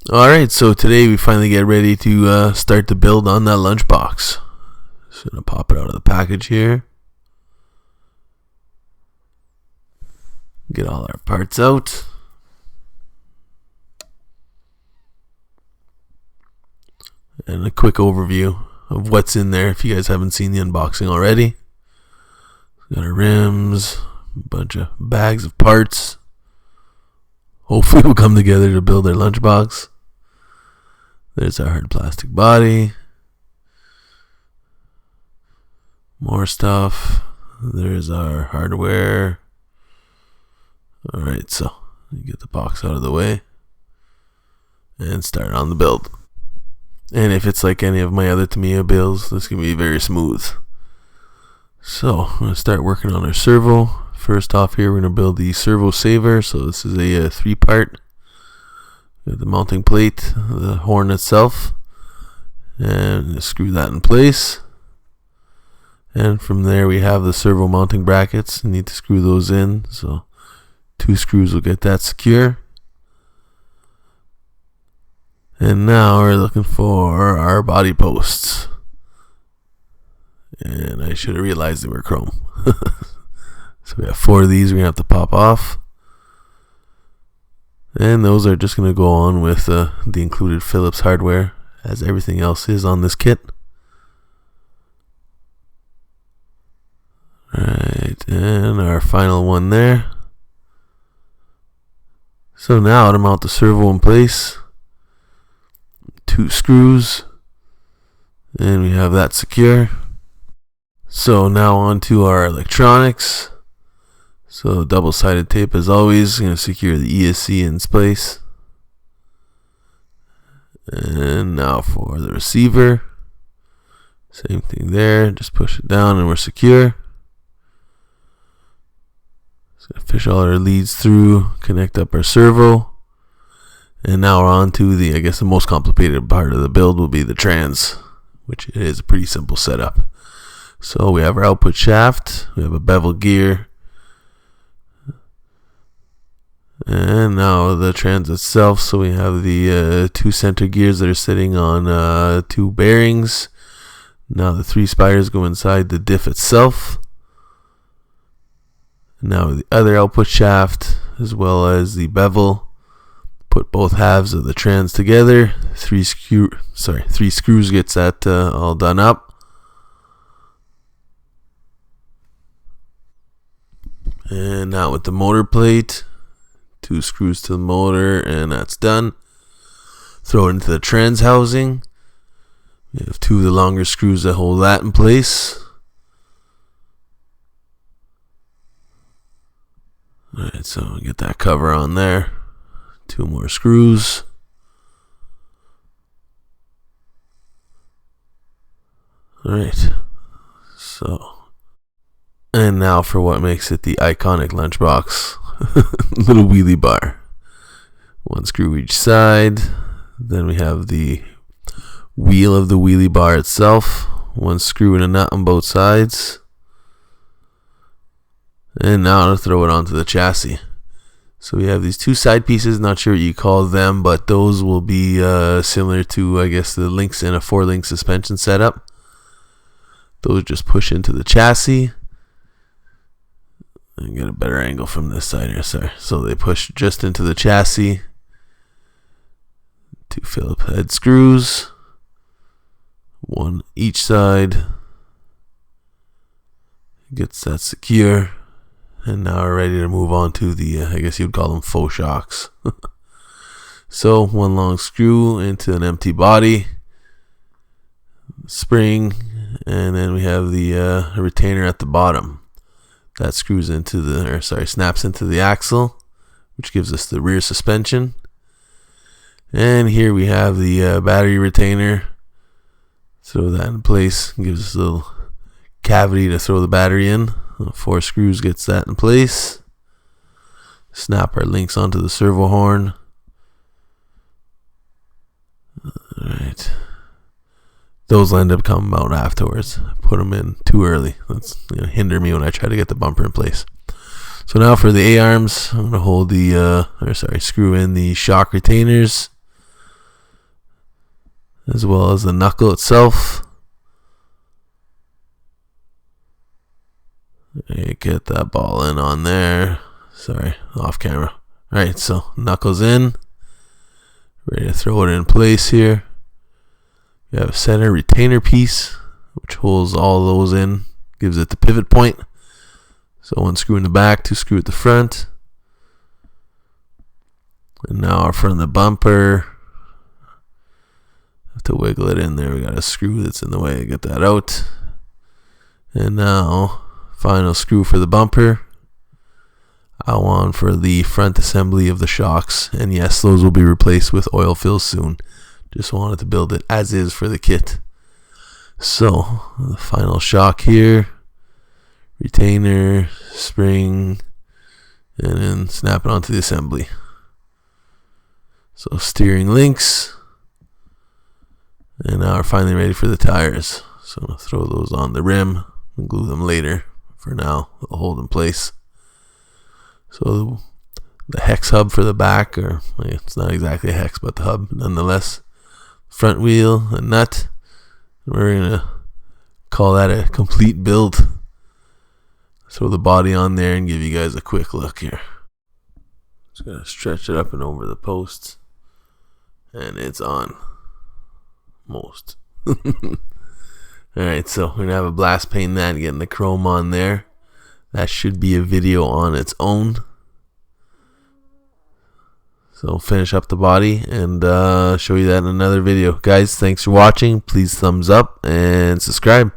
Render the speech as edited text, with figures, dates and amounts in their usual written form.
Alright, so today we finally get ready to start the build on that Lunchbox. Just gonna pop it out of the package here. Get all our parts out. And a quick overview of what's in there if you guys haven't seen the unboxing already. Got our rims, a bunch of bags of parts. Hopefully we'll come together to build our Lunchbox. There's our hard plastic body. More stuff. There's our hardware. Alright, so get the box out of the way and start on the build. And if it's like any of my other Tamiya builds, this can be very smooth. So I'm going to start working on our servo. First off here, we're going to build the Servo Saver. So this is a 3-part. The mounting plate, the horn itself, and screw that in place. And from there we have the servo mounting brackets. You need to screw those in, so 2 screws will get that secure. And now we're looking for our body posts. And I should have realized they were chrome. So we have 4 of these we're going to have to pop off. And those are just going to go on with the included Phillips hardware, as everything else is on this kit. Alright, and our final one there. So now to mount the servo in place, 2 screws, and we have that secure. So now on to our electronics. So double-sided tape as always, going to secure the ESC in place. And now for the receiver. Same thing there, just push it down and we're secure. Just going to fish all our leads through, connect up our servo. And now we're on to the, I guess the most complicated part of the build will be the Trance, which is a pretty simple setup. So we have our output shaft, we have a bevel gear, and now the Trance itself. So we have the 2 center gears that are sitting on 2 bearings. Now the 3 spiders go inside the diff itself. Now the other output shaft, as well as the bevel, put both halves of the Trance together. 3 screws gets that all done up. And now with the motor plate, 2 screws to the motor, and that's done. Throw it into the Trance housing. We have 2 of the longer screws that hold that in place. Alright, so get that cover on there. 2 more screws. Alright, so, and now for what makes it the iconic Lunchbox. Little wheelie bar. 1 screw each side. Then we have the wheel of the wheelie bar itself. 1 screw and a nut on both sides. And now to throw it onto the chassis. So we have these 2 side pieces, not sure what you call them, but those will be similar to, I guess, the links in a 4-link suspension setup. Those just push into the chassis. And get a better angle from this side here, sorry. So they push just into the chassis. 2 Phillips head screws. 1 each side. Gets that secure. And now we're ready to move on to the, I guess you'd call them faux shocks. So 1 long screw into an empty body. Spring. And then we have the retainer at the bottom. That screws into the, snaps into the axle, which gives us the rear suspension. And here we have the battery retainer. Throw that in place, gives us a little cavity to throw the battery in. 4 screws gets that in place. Snap our links onto the servo horn. Alright. Those will end up coming out afterwards. I put them in too early. That's going to hinder me when I try to get the bumper in place. So now for the A-arms, I'm going to hold the, screw in the shock retainers. as well as the knuckle itself. Get that ball in on there. Sorry, off camera. Alright, so knuckles in. Ready to throw it in place here. You have a center retainer piece, which holds all those in, gives it the pivot point. So one screw in the back, two screw at the front. And now our front of the bumper. Have to wiggle it in there. We got a screw that's in the way. Get that out. And now, final screw for the bumper. I want for the front assembly of the shocks. And yes, those will be replaced with oil fills soon. Just wanted to build it as is for the kit. So, the final shock here. Retainer, spring, and then snap it onto the assembly. So steering links. And now we're finally ready for the tires. So I'm going to throw those on the rim and glue them later. For now, they'll hold in place. So the hex hub for the back, or it's not exactly a hex, but the hub nonetheless. Front wheel, a nut. We're going to call that a complete build. Throw the body on there and give you guys a quick look here. Just going to stretch it up and over the posts. And it's on. Most. Alright, so we're going to have a blast paint that and getting the chrome on there. That should be a video on its own. So finish up the body and show you that in another video. Guys, thanks for watching. Please thumbs up and subscribe.